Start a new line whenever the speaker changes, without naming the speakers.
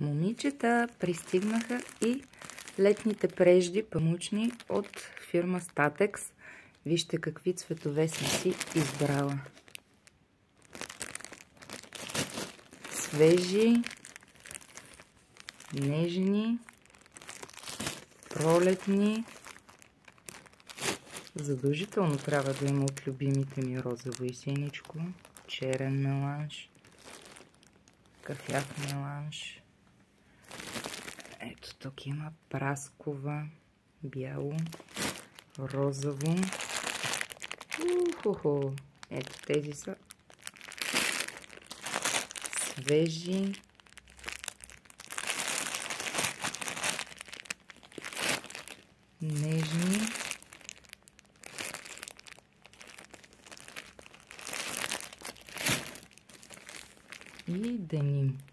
Момичета, пристигнаха и летните прежди памучни от фирма Statex. Вижте какви цветове съм си избрала. Свежи, нежни, пролетни. Задължително трябва да има от любимите ми розово и синичко, черен меланж, кафяв меланж. Ето тук има праскова, бяло, розово. Уху-ху. Ето тези са свежи. Нежни. И деним.